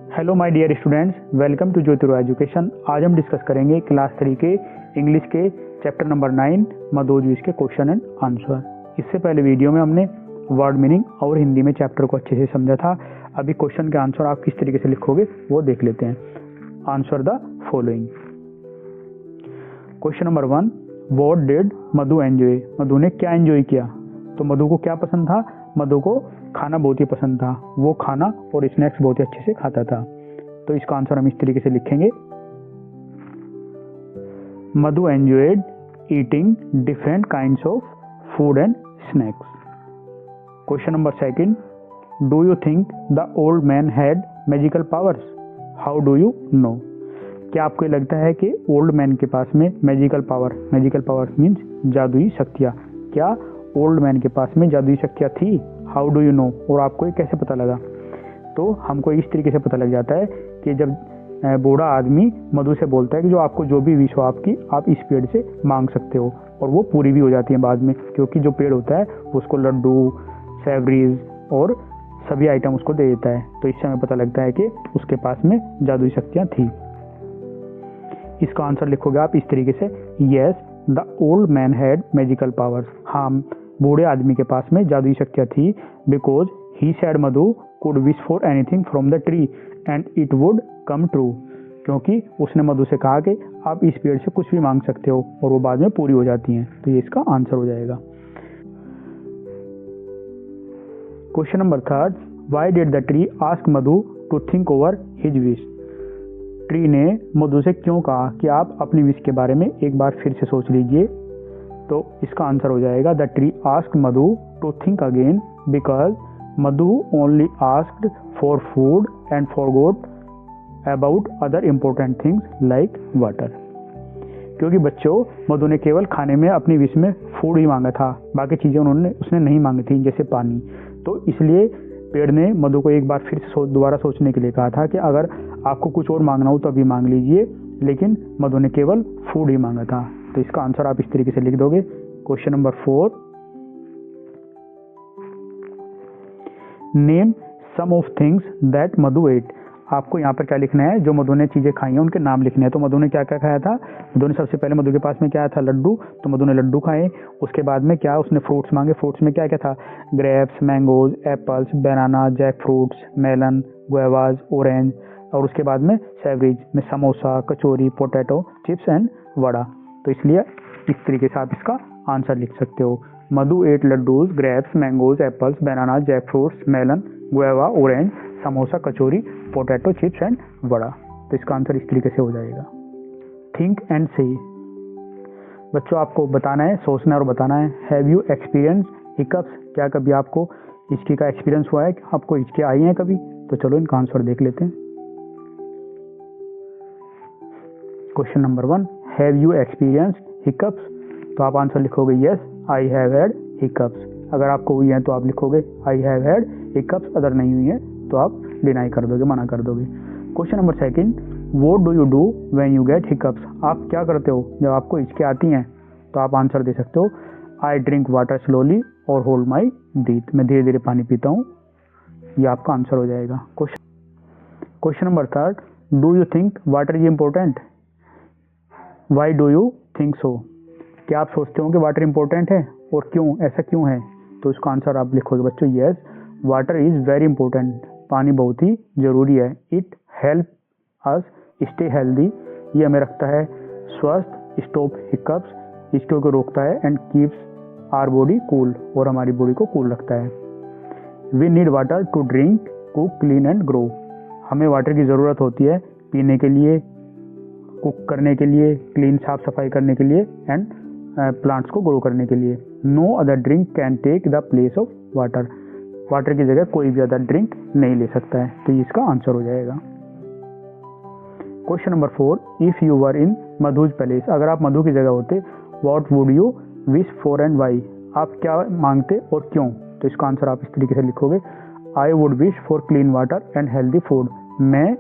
Hello my dear students, welcome to ज्योतिर्व education. आज हम डिस्कस करेंगे क्लास 3 के इंग्लिश के चैप्टर नंबर 9 मदोजवीज के क्वेश्चन एंड आंसर। इससे पहले वीडियो में हमने वर्ड मीनिंग और हिंदी में चैप्टर को अच्छे से समझा था। अभी क्वेश्चन के आंसर आप किस तरीके से लिखोगे वो देख लेते हैं। Answer the following. Question number 1, what did Madhu enjoy? Madhu ने क्या एंजॉय किया? तो मधु को क्या पसंद था? मधु को खाना बहुत ही पसंद था। वो खाना और स्नैक्स बहुत ही अच्छे से खाता था। तो इसका आंसर हम इस तरीके से लिखेंगे, Madhu enjoyed eating different kinds of food and snacks. Question number 2, do you think the old man had magical powers? How do you know? क्या आपको लगता है कि ओल्ड मैन के पास में मैजिकल पावर मीन्स जादुई शक्तियाँ? क्या ओल्ड मैन के पास में जादुई शक्तियाँ थी? How do you no? और आपको ये कैसे पता लगा? तो हमको इस तरीके से पता लग जाता है कि जब बूढ़ा आदमी मधु से बोलता है कि जो आपको जो भी विश हो आपकी, आप इस पेड़ से मांग सकते हो, और वो पूरी भी हो जाती है बाद में, क्योंकि जो पेड़ होता है उसको लड्डू, सेवरीज और सभी आइटम उसको दे देता है। तो इससे हमें पता लगता है कि उसके पास में जादुई शक्तियाँ थी। इसका आंसर लिखोगे आप इस तरीके से, yes the old man had magical powers. हाँ, बूढ़े आदमी के पास में जादुई शक्तियाँ थी, because he sad Madhu could wish for anything from the tree and it would come true. क्योंकि उसने मधु से कहा कि आप इस पेड़ से कुछ भी मांग सकते हो और वो बाद में पूरी हो जाती हैं। तो ये इसका आंसर हो जाएगा। Question number 3, why did the tree ask Madhu to think over his wish? Tree ने मधु से क्यों कहा कि आप अपनी विश के बारे में एक बार फिर से सोच लीजिए? तो इसका आंसर हो जाएगा, the tree ask Madhu to think again because Madhu only asked for food and forgot about other important things like water. क्योंकि बच्चों, मधु ने केवल खाने में अपनी विश में फूड ही मांगा था, बाकी चीज़ें उसने नहीं मांगी थी, जैसे पानी। तो इसलिए पेड़ ने मधु को एक बार फिर से दोबारा सोचने के लिए कहा था कि अगर आपको कुछ और मांगना हो तो अभी मांग लीजिए, लेकिन मधु ने केवल फूड ही मांगा था। तो इसका आंसर आप इस तरीके से लिख दोगे। Question number 4, name some of things that Madhu ate. आपको यहाँ पर क्या लिखना है? जो मधु ने चीज़ें खाई हैं उनके नाम लिखने हैं। तो मधु ने क्या क्या खाया था? मधु ने सबसे पहले, मधु के पास में क्या था? लड्डू। तो मधु ने लड्डू खाए। उसके बाद में क्या, उसने फ्रूट्स मांगे। फ्रूट्स में क्या क्या था? Grapes, mangoes, apples, banana, jackfruits, melon, guavas, orange. और उसके बाद में सेवरीज में samosa, kachori, potato chips and vada. तो इसलिए इस तरीके से आप इसका आंसर लिख सकते हो, Madhu ate laddoos, grapes, mangoes, apples, banana, jackfruits, melon, guava, orange, samosa, kachori, potato chips and vada. तो इसका आंसर इस तरीके से हो जाएगा। थिंक एंड से बच्चों आपको बताना है, सोचना और बताना है। Have you experience hiccups? क्या कभी आपको हिचकी का एक्सपीरियंस हुआ है? आपको हिचकी आई हैं कभी? तो चलो इनका आंसर देख लेते हैं। Question number 1, have you experience hiccups? तो आप आंसर लिखोगे, yes I have had hiccups. अगर आपको हुई है तो आप लिखोगे आई हैव हैड हिकअप्स। अगर नहीं हुई है तो आप डिनाई कर दोगे, मना कर दोगे। Question number 2, what do you do when you get hiccups? आप क्या करते हो जब आपको हिचकी आती हैं? तो आप आंसर दे सकते हो, आई ड्रिंक वाटर स्लोली और होल्ड माई ब्रीथ। मैं धीरे धीरे पानी पीता हूँ। ये आपका आंसर हो जाएगा। Question number 3, do you think water is important? Why do you think so? क्या आप सोचते हो कि वाटर इंपॉर्टेंट है और क्यों, ऐसा क्यों है? तो इसका आंसर आप लिखोगे बच्चों, yes water is very important. पानी बहुत ही ज़रूरी है। It help us stay healthy. ये हमें रखता है स्वस्थ, स्टॉप हिकअप्स, हिचकियों को रोकता है, and keeps our body cool, और हमारी बॉडी को कूल रखता है। We need water to drink, cook, clean and grow. हमें वाटर की ज़रूरत होती है पीने के लिए, कुक करने के लिए, क्लीन साफ सफाई करने के लिए, एंड प्लांट्स को ग्रो करने के लिए। No other drink can take the place of water. Water की जगह कोई भी अदर ड्रिंक नहीं ले सकता है। तो इसका आंसर हो जाएगा। Question number 4, if you were in Madhu's place? अगर आप मधु की जगह होते, what would you wish for and why? आप क्या मांगते और क्यों? तो इसका आंसर आप इस तरीके से लिखोगे, I would wish for clean water and healthy food. मैं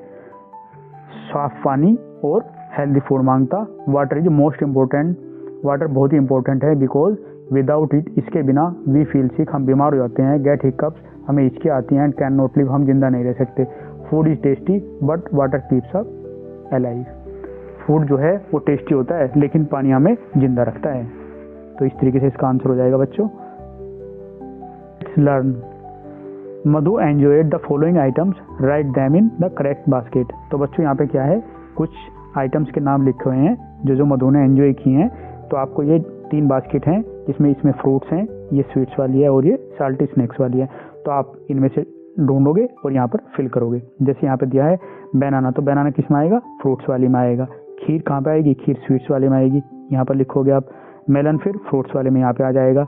साफ पानी और हेल्दी फूड मांगता। Water is most important. Water बहुत ही इंपॉर्टेंट है, बिकॉज विदाउट इट, इसके बिना वी फील सिक, हम बीमार हो जाते हैं। गेट हिकअप्स, हमें हिचकी आती हैं। कैन नॉट लिव, हम जिंदा नहीं रह सकते। Food is tasty but water keeps us alive. Food जो है वो टेस्टी होता है लेकिन पानी हमें जिंदा रखता है। तो इस तरीके से इसका आंसर हो जाएगा बच्चों। Let's learn. Madhu enjoyed the following items, right them in the correct basket. तो बच्चों यहाँ पे क्या है, कुछ आइटम्स के नाम लिखे हुए हैं जो मधु ने एंजॉय किए हैं। तो आपको ये 3 बास्केट हैं जिसमें इसमें फ्रूट्स हैं, ये स्वीट्स वाली है और ये साल्टी स्नैक्स वाली है। तो आप इनमें से ढूंढोगे और यहाँ पर फिल करोगे। जैसे यहाँ पे दिया है बनाना, तो बनाना किस में आएगा, फ्रूट्स वाली में आएगा। खीर कहाँ पे आएगी, खीर स्वीट्स वाले में आएगी, यहाँ पर लिखोगे आप। मेलन फिर फ्रूट्स वाले में यहाँ पे आ जाएगा।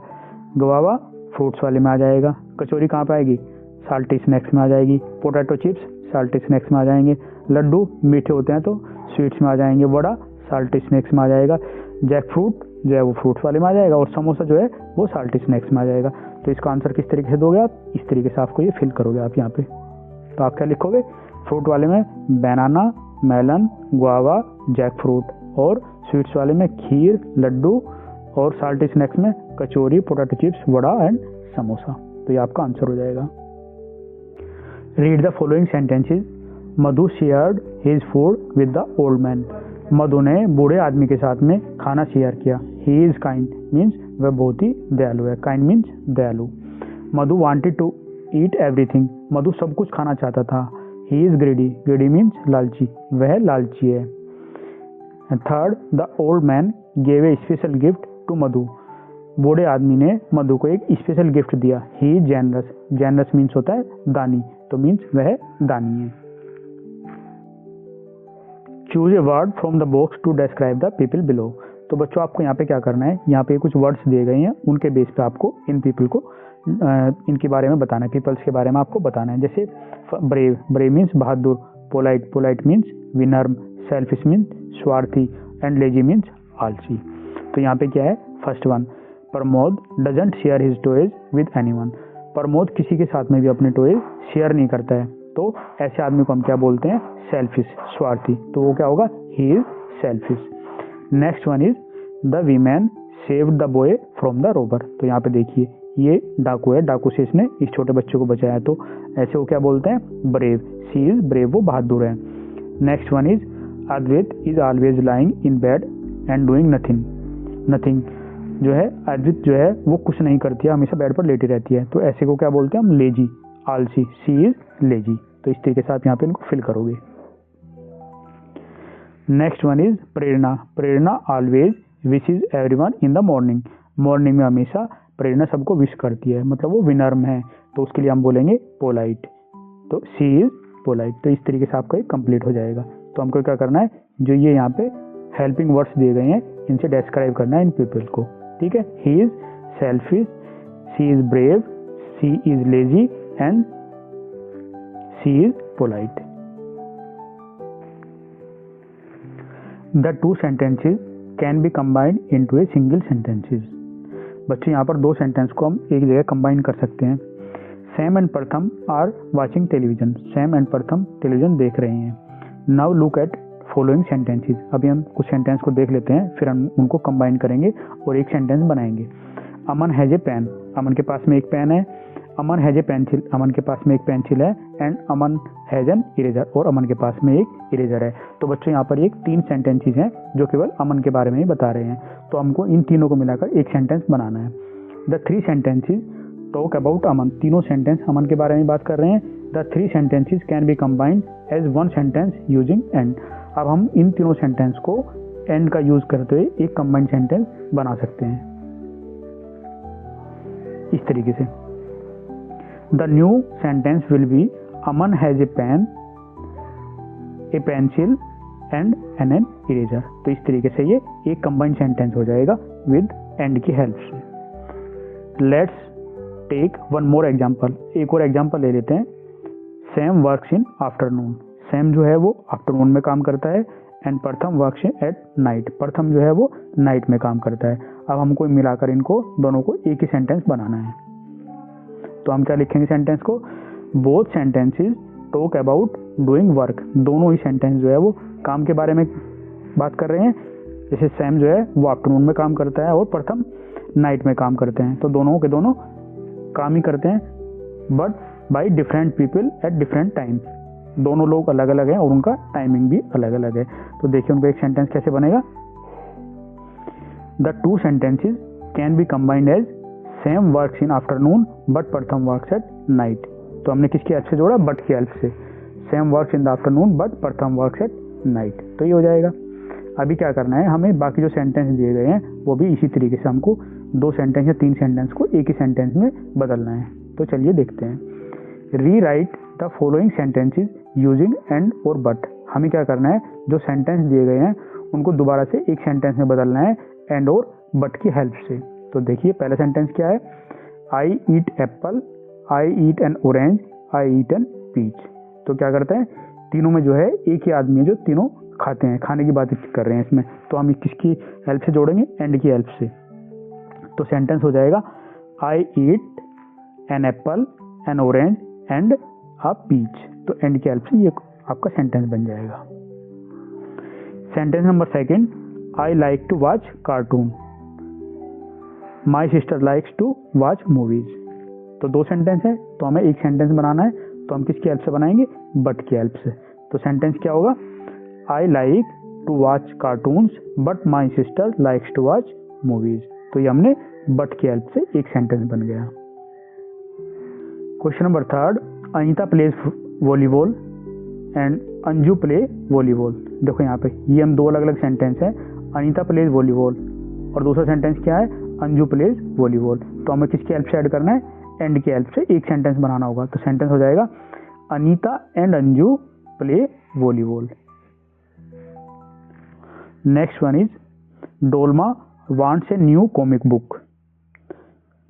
गवावा फ्रूट्स वाले में आ जाएगा। कचौरी कहाँ पे आएगी, साल्टी स्नैक्स में आ जाएगी। पोटैटो चिप्स साल्टी स्नैक्स में आ जाएंगे। लड्डू मीठे होते हैं तो स्वीट्स में आ जाएंगे। वड़ा साल्टी स्नैक्स में आ जाएगा। जैक फ्रूट जो है वो फ्रूट्स वाले में आ जाएगा और समोसा जो है वो साल्टी स्नैक्स में आ जाएगा। तो इसका आंसर किस तरीके से दोगे आप, इस तरीके से आपको ये फिल करोगे आप यहाँ पे। तो आप क्या लिखोगे, फ्रूट वाले में banana, melon, guava, jackfruit, और स्वीट्स वाले में खीर, लड्डू, और साल्टी स्नैक्स में kachori, potato chips, vada and samosa. तो ये आपका आंसर हो जाएगा। Read the following sentences. Madhu shared his food with the old man. Madhu ने बूढ़े आदमी के साथ में खाना शेयर किया। ही इज काइंड मीन्स वह बहुत ही दयालु है। काइंड मीन्स दयालु। मधु वांटेड टू ईट एवरीथिंग। मधु सब कुछ खाना चाहता था। He is ग्रेडी। ग्रेडी मीन्स लालची, वह लालची है। Third, the old man gave a special gift to Madhu. बूढ़े आदमी ने मधु को एक स्पेशल गिफ्ट दिया। He is generous. Generous means होता है दानी, तो मीन्स वह दानी है। Choose a word from the box to describe the people below. तो बच्चों आपको यहाँ पे क्या करना है, यहाँ पे कुछ वर्ड्स दिए गए हैं, उनके बेस पे आपको इन पीपल को इनके बारे में बताना है, पीपल्स के बारे में आपको बताना है। जैसे ब्रेव, ब्रेव मीन्स बहादुर। पोलाइट, पोलाइट मीन्स विनर्म। सेल्फिश मीन्स स्वार्थी एंड लेजी मीन्स आलसी। तो यहाँ पे क्या है, first one, Pramod doesn't share his toys with anyone. Pramod किसी के साथ में भी अपने टॉयज शेयर नहीं करता है। तो ऐसे आदमी को हम क्या बोलते हैं, सेल्फिश, स्वार्थी। तो वो क्या होगा, ही is selfish. Next one is the women saved the boy from the Rober. तो यहाँ पे देखिए ये डाकू है, डाकू से इसने इस छोटे बच्चे को बचाया। तो ऐसे वो क्या बोलते हैं, ब्रेव। सी इज ब्रेव, वो बहादुर है। Next one is Advait is always lying in bed and doing nothing. Nothing जो है, अद्वैत जो है वो कुछ नहीं करती है, हमेशा बेड पर लेटी रहती है। तो ऐसे को क्या बोलते हैं हम, लेजी, आलसी। सी इज लेजी। तो इस तरीके से आप यहाँ पे इनको फिल करोगे। Next one is Prerna. Prerna always wishes everyone in the morning. Morning में हमेशा प्रेरणा सबको विश करती है, मतलब वो विनर्म है। तो उसके लिए हम बोलेंगे पोलाइट। तो सी इज पोलाइट। तो इस तरीके से आपका ये कंप्लीट हो जाएगा। तो हमको क्या करना है, जो ये यहाँ पे हेल्पिंग वर्ड्स दिए गए हैं इनसे डिस्क्राइब करना है इन पीपल को। ठीक है, he is selfish, she is brave, she is lazy and she is polite. The two sentences can be combined into a single sentences. बच्चे यहाँ पर 2 सेंटेंस को हम एक जगह कंबाइन कर सकते हैं। Sam and Pratham are watching television. Sam and Pratham television देख रहे हैं। Now look at following sentences. अभी हम कुछ सेंटेंस को देख लेते हैं, फिर हम उनको कंबाइन करेंगे और एक सेंटेंस बनाएंगे। अमन हैज ए पेन। अमन के पास में एक पेन है। अमन हैज ए पेंसिल। अमन के पास में एक पेंसिल है। And Aman has an eraser. और अमन के पास में एक इरेजर है। तो बच्चों यहाँ पर एक 3 सेंटेंसेस हैं जो केवल अमन के बारे में ही बता रहे हैं। तो हमको इन तीनों को मिलाकर एक सेंटेंस बनाना है। द 3 सेंटेंसेस टॉक अबाउट अमन। तीनों सेंटेंस अमन के बारे में बात कर रहे हैं। The 3 sentences can be combined as one sentence using and. अब हम इन तीनों सेंटेंस को एंड का यूज करते हुए एक कंबाइंड सेंटेंस बना सकते हैं इस तरीके से। The new sentence will be Aman has a pen, a pencil and an eraser. तो इस तरीके से ये एक कंबाइंड सेंटेंस हो जाएगा विद एंड की हेल्प से। Let's take one more example. एक और एग्जाम्पल ले लेते हैं। Sam works in afternoon. Sam जो है वो आफ्टरनून में काम करता है। एंड प्रथम वर्क्स एट नाइट। प्रथम जो है वो नाइट में काम करता है। अब हमको मिलाकर इनको दोनों को एक ही सेंटेंस बनाना है। तो हम क्या लिखेंगे सेंटेंस को, both sentences talk about doing work. दोनों ही सेंटेंस जो है वो काम के बारे में बात कर रहे हैं। जैसे सैम जो है वो आफ्टरनून में काम करता है और प्रथम नाइट में काम करते हैं। तो दोनों के दोनों काम ही करते हैं, but by different people at different time. दोनों लोग अलग अलग हैं और उनका टाइमिंग भी अलग अलग है। तो देखिए उनका एक सेंटेंस कैसे बनेगा, the two sentences can be combined as Sam works in afternoon but Pratham works at night. तो हमने किसकी हेल्प से जोड़ा, बट की हेल्प से, same works in the afternoon but Pratham works at night. तो ये हो जाएगा। अभी क्या करना है, हमें बाकी जो सेंटेंस दिए गए हैं वो भी इसी तरीके से हमको 2 सेंटेंस या 3 सेंटेंस को एक ही सेंटेंस में बदलना है। तो चलिए देखते हैं। री right the following sentences using and और बट। हमें क्या करना है, जो सेंटेंस दिए गए हैं उनको दोबारा से एक सेंटेंस में बदलना है एंड और बट की हेल्प से। तो देखिए पहला सेंटेंस क्या है, I eat apple, I eat an orange, I eat an peach. तो क्या करते हैं, तीनों में जो है एक ही आदमी है जो तीनों खाते हैं, खाने की बात कर रहे हैं इसमें। तो हम किसकी हेल्प से जोड़ेंगे, एंड की हेल्प से। तो सेंटेंस हो जाएगा I eat an apple, an orange and a peach. तो एंड की हेल्प से ये आपका सेंटेंस बन जाएगा। Sentence number 2, I like to watch cartoon, my sister likes to watch movies. तो 2 सेंटेंस है, तो हमें एक सेंटेंस बनाना है। तो हम किसकी हेल्प से बनाएंगे, बट की हेल्प से। तो सेंटेंस क्या होगा, I like to watch cartoons but my sister likes to watch movies. तो ये हमने बट की हेल्प से एक सेंटेंस बन गया। Question number 3, Anita plays volleyball and Anju play volleyball. देखो यहाँ पे ये हम 2 अलग अलग सेंटेंस है, अनीता प्लेज वॉलीबॉल और दूसरा सेंटेंस क्या है, अंजू प्लेज वॉलीबॉल। तो हमें किसकी हेल्प से ऐड करना है, एंड की हेल्प से एक सेंटेंस बनाना होगा। तो सेंटेंस हो जाएगा Anita and Anju play volleyball. Next one is Dolma wants a new comic book.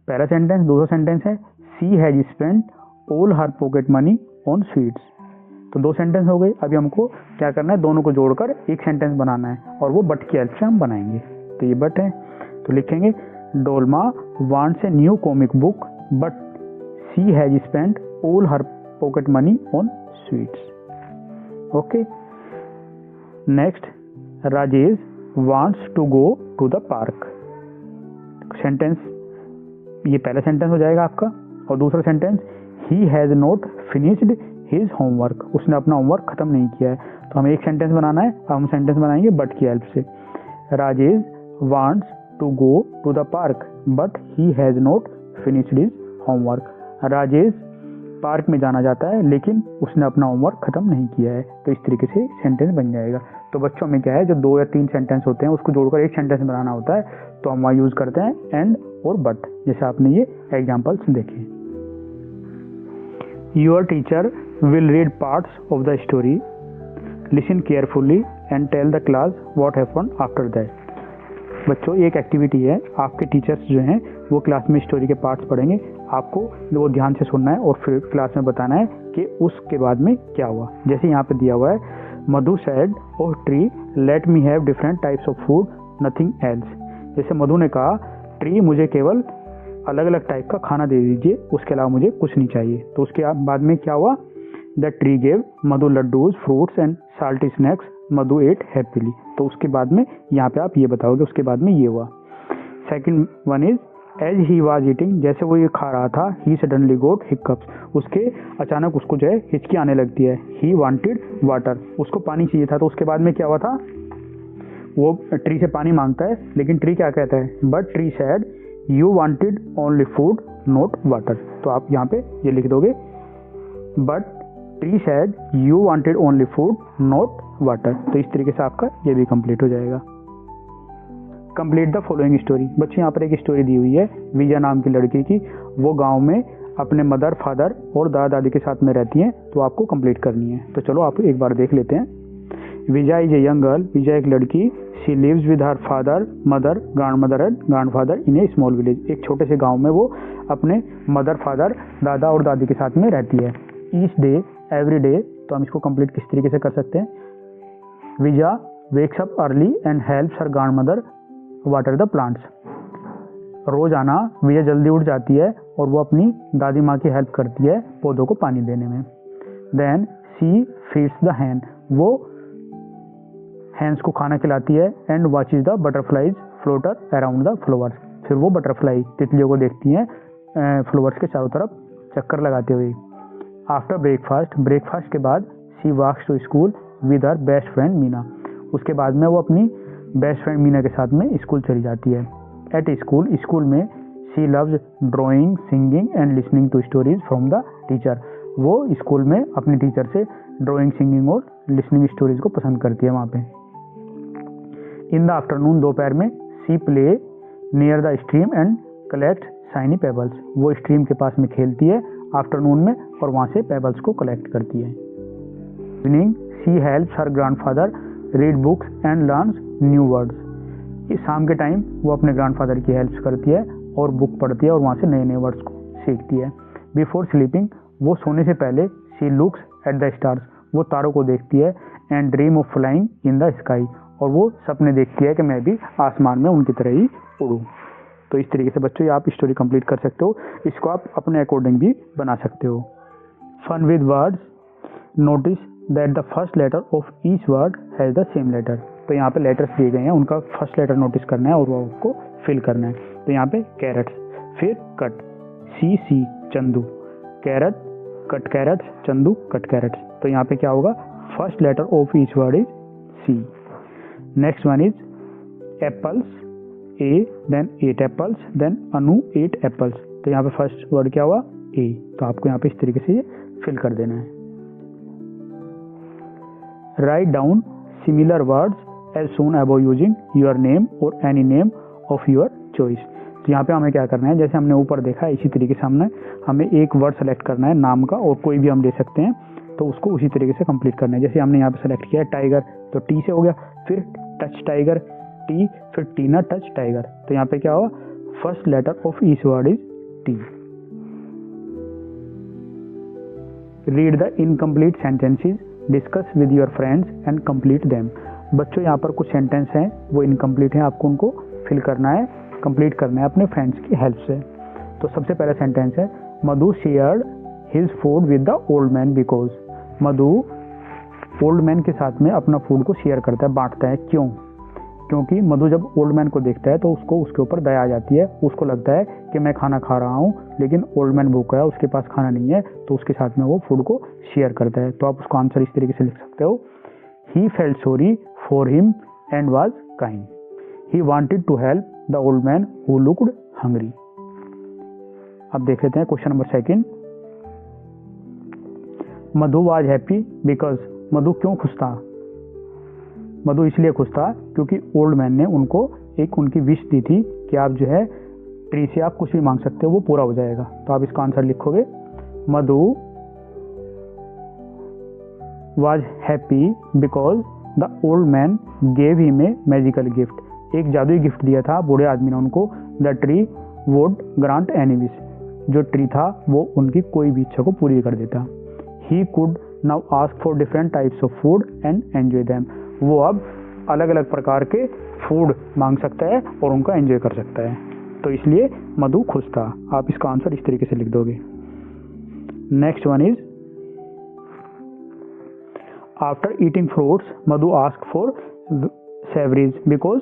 पहला सेंटेंस, दूसरा सेंटेंस है she has spent all her pocket money on sweets. तो 2 सेंटेंस हो गए। अभी हमको क्या करना है, दोनों को जोड़कर एक सेंटेंस बनाना है और वो बट की हेल्प से हम बनाएंगे। तो ये बट है, तो लिखेंगे Dolma wants a new comic book but she has spent all her pocket money on sweets. Okay. Next, Rajesh wants to go to the park. Sentence, ये पहला सेंटेंस हो जाएगा आपका और दूसरा sentence he has not finished his homework. उसने अपना homework खत्म नहीं किया है। तो हमें एक सेंटेंस बनाना है, हम सेंटेंस बनाएंगे बट की हेल्प से। Rajesh wants to go to the park but he has not finished his homework. Rajesh park में जाना चाहता है लेकिन उसने अपना होमवर्क खत्म नहीं किया है। तो इस तरीके से सेंटेंस बन जाएगा। तो बच्चों में क्या है, जो 2 या 3 सेंटेंस होते हैं उसको जोड़कर एक सेंटेंस बनाना होता है। तो हम वहाँ यूज करते हैं एंड और बट, जैसे आपने ये एग्जांपल्स देखे। Your teacher will read parts of the story, listen carefully and tell the class what happened after that. बच्चों एक एक्टिविटी है, आपके टीचर्स जो हैं वो क्लास में स्टोरी के पार्ट्स पढ़ेंगे, आपको वो ध्यान से सुनना है और फिर क्लास में बताना है कि उसके बाद में क्या हुआ। जैसे यहाँ पे दिया हुआ है, Madhu said oh tree let me have different types of food nothing else. जैसे मधु ने कहा, ट्री मुझे केवल अलग अलग टाइप का खाना दे दीजिए, उसके अलावा मुझे कुछ नहीं चाहिए। तो उसके बाद में क्या हुआ, the tree gave Madhu laddoos fruits and salty snacks, Madhu ate happily. तो उसके बाद में यहाँ पे आप ये बताओगे, उसके बाद में ये हुआ। Second one is as he was eating, जैसे वो ये खा रहा था, ही सडनली गोट हिकअप्स, उसके अचानक उसको जो है हिचकी आने लगती है। ही वांटेड वाटर, उसको पानी चाहिए था। तो उसके बाद में क्या हुआ था, वो ट्री से पानी मांगता है लेकिन ट्री क्या कहता है, but tree said you wanted only food not water. तो आप यहाँ पे ये लिख दोगे, but tree said you wanted only food not water. तो इस तरीके से आपका ये भी कंप्लीट हो जाएगा। Complete the following story. बच्चे यहाँ पर एक स्टोरी दी हुई है विजय नाम की लड़की की। वो गांव में अपने मदर फादर और दादा दादी के साथ में रहती हैं। तो आपको कंप्लीट करनी है। तो चलो आप एक बार देख लेते हैं। Vijay is a young girl, Vijay एक लड़की, she lives with her father mother grandmother and grandfather in a small village. एक छोटे से गाँव में वो अपने मदर फादर दादा और दादी के साथ में रहती है। ईच डे एवरी डे, तो हम इसको कंप्लीट किस तरीके से कर सकते हैं, Vijay wakes up early and helps her grandmother water the plants. रोजाना विजय जल्दी उठ जाती है और वो अपनी दादी माँ की हेल्प करती है पौधों को पानी देने में। Then she feeds the hen, वो हैंस को खाना खिलाती है। And watches the butterflies flutter around the flowers, फिर वो बटरफ्लाई तितलियों को देखती हैं फ्लावर्स के चारों तरफ चक्कर लगाते हुए। आफ्टर ब्रेकफास्ट, ब्रेकफास्ट के बाद she walks to school with her best friend Meena. उसके बाद में वो अपनी बेस्ट फ्रेंड मीना के साथ में स्कूल चली जाती है। एट स्कूल, स्कूल में she loves drawing, singing and listening to stories from the teacher. वो स्कूल में अपने टीचर से ड्राइंग, सिंगिंग और लिसनिंग स्टोरीज को पसंद करती है वहाँ पे। इन द आफ्टरनून, दोपहर में she play near the stream and collect shiny pebbles. वो स्ट्रीम के पास में खेलती है आफ्टरनून में और वहाँ से पेबल्स को कलेक्ट करती है। Evening, she helps her grandfather read books and learns new words. इस शाम के टाइम वो अपने ग्रैंडफादर की हेल्प करती है और बुक पढ़ती है और वहाँ से नए नए वर्ड्स को सीखती है। बिफोर स्लीपिंग, वो सोने से पहले she looks at the stars. वो तारों को देखती है and dream of flying in the sky. और वो सपने देखती है कि मैं भी आसमान में उनकी तरह ही उड़ूँ। तो इस तरीके से बच्चों आप स्टोरी कंप्लीट कर सकते हो। इसको आप अपने अकॉर्डिंग भी बना सकते हो। Fun with words, notice that the first letter of each word has the same letter. तो यहाँ पे लेटर्स दिए गए हैं, उनका फर्स्ट लेटर नोटिस करना है और वो उसको फिल करना है। तो यहाँ पे कैरेट्स, फिर cut, C Chandu, carrot cut carrots, Chandu cut carrots. तो यहाँ पे क्या होगा, first letter of each word is C. Next one is apples, A, then 8 apples, then Anu 8 apples. तो यहाँ पे फर्स्ट वर्ड क्या हुआ, ए। तो आपको यहाँ पे इस तरीके से ये फिल कर देना है। Right down similar words as shown above using your name और any name of your choice. तो यहाँ पे हमें क्या करना है, जैसे हमने ऊपर देखा है इसी तरीके से हमें एक वर्ड सेलेक्ट करना है नाम का, और कोई भी हम ले सकते हैं। तो उसको उसी तरीके से कंप्लीट करना है। जैसे हमने यहाँ पे सेलेक्ट किया है टाइगर, तो टी से हो गया, फिर टच टाइगर टी, फिर टीना टच टाइगर। तो यहाँ पे क्या हुआ, first letter of each word is T. Read the incomplete sentences, discuss with your friends and complete them. बच्चों यहाँ पर कुछ सेंटेंस हैं वो इनकम्प्लीट हैं, आपको उनको फिल करना है, कंप्लीट करना है अपने फ्रेंड्स की हेल्प से। तो सबसे पहला सेंटेंस है, Madhu shared his food with the old man because. Madhu old man के साथ में अपना फूड को शेयर करता है, बांटता है। क्यों? क्योंकि मधु जब ओल्ड मैन को देखता है तो उसको उसके ऊपर दया आ जाती है। उसको लगता है कि मैं खाना खा रहा हूँ लेकिन ओल्ड मैन भूखा है, उसके पास खाना नहीं है, तो उसके साथ में वो फूड को शेयर करता है। तो आप उसको आंसर इस तरीके से लिख सकते हो, he felt sorry for him and was kind. He wanted to help the old man who looked hungry. अब देख लेते हैं question number second. Madhu was happy because. Madhu क्यों खुश था? मधु इसलिए खुश था क्योंकि ओल्ड मैन ने उनको एक उनकी विश दी थी कि आप जो है ट्री से आप कुछ भी मांग सकते हो, वो पूरा हो जाएगा। तो आप इसका आंसर लिखोगे, Madhu was happy because the old man gave him a magical gift. एक जादुई गिफ्ट दिया था बूढ़े आदमी ने उनको, the tree would grant any wish. जो ट्री था वो उनकी कोई भी इच्छा को पूरी कर देता। He could now ask for different types of food and enjoy them. वो अब अलग अलग प्रकार के फूड मांग सकता है और उनका एंजॉय कर सकता है। तो इसलिए मधु खुश था। आप इसका आंसर इस तरीके से लिख दोगे। Next one is, after eating fruits Madhu ask for savouries because.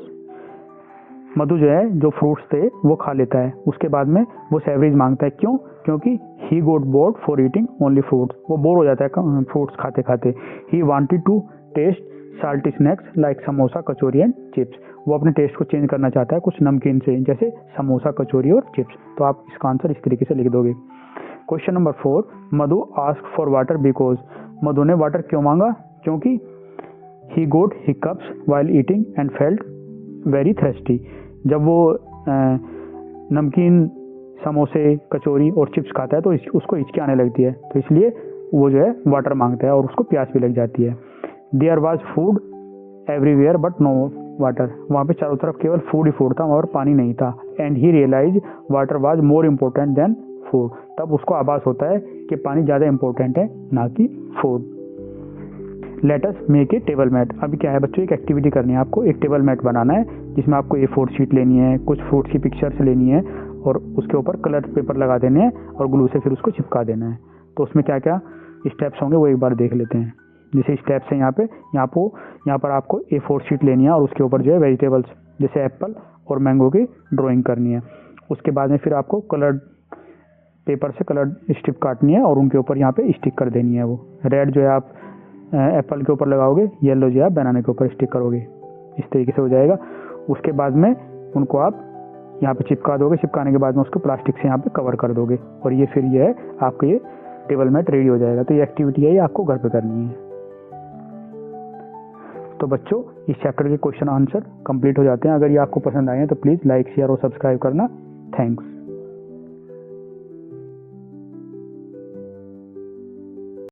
Madhu जो है जो फ्रूट्स थे वो खा लेता है, उसके बाद में वो सेवरीज मांगता है। क्यों? क्योंकि he got bored for eating only fruits. वो बोर हो जाता है फ्रूट्स खाते खाते। He wanted to taste salty snacks like samosa, kachori and chips. वो अपने टेस्ट को चेंज करना चाहता है कुछ नमकीन से, जैसे समोसा, कचौरी और चिप्स। तो आप इसका आंसर इस तरीके से लिख दोगे। Question number 4, Madhu ask for water because. Madhu ने वाटर क्यों मांगा? क्योंकि he got hiccups while eating and felt very thirsty. जब वो नमकीन, समोसे, कचौरी और चिप्स खाता है तो उसको हिचकी आने लगती है, तो इसलिए वो जो है वाटर मांगता है और उसको प्यास भी लग जाती है। There was food everywhere but no water. वहाँ पे चारों तरफ केवल फूड ही फूड था और पानी नहीं था। And he realize water was more important than food. तब उसको आभास होता है कि पानी ज़्यादा इंपॉर्टेंट है ना कि food. Let us make a table mat. अभी क्या है बच्चों, एक एक्टिविटी करनी है आपको। एक टेबल मैट बनाना है जिसमें आपको A4 शीट लेनी है, कुछ फ्रूट्स की पिक्चर्स लेनी है और उसके ऊपर कलर पेपर लगा देने हैं और ग्लू से फिर उसको चिपका देना है। तो उसमें क्या क्या स्टेप्स होंगे वो एक बार देख लेते हैं। जैसे स्टेप्स हैं यहाँ पर आपको A4 शीट लेनी है और उसके ऊपर जो है वेजिटेबल्स जैसे एप्पल और मैंगो की ड्राइंग करनी है। उसके बाद में फिर आपको कलर्ड पेपर से कलर्ड स्ट्रिप काटनी है और उनके ऊपर यहाँ पे स्टिक कर देनी है। वो रेड जो है आप एप्पल के ऊपर लगाओगे, येलो जो है बनाना के ऊपर स्टिक करोगे, इस तरीके से हो जाएगा। उसके बाद में उनको आप यहाँ पे चिपका दोगे, चिपकाने के बाद में उसको प्लास्टिक से यहाँ पे कवर कर दोगे और ये फिर ये है आपका ये टेबल मैट रेडी हो जाएगा। तो ये एक्टिविटी है, ये आपको घर पे करनी है। तो बच्चों इस चैप्टर के क्वेश्चन आंसर कंप्लीट हो जाते हैं। अगर ये आपको पसंद आए हैं तो प्लीज़ लाइक शेयर और सब्सक्राइब करना। थैंक्स।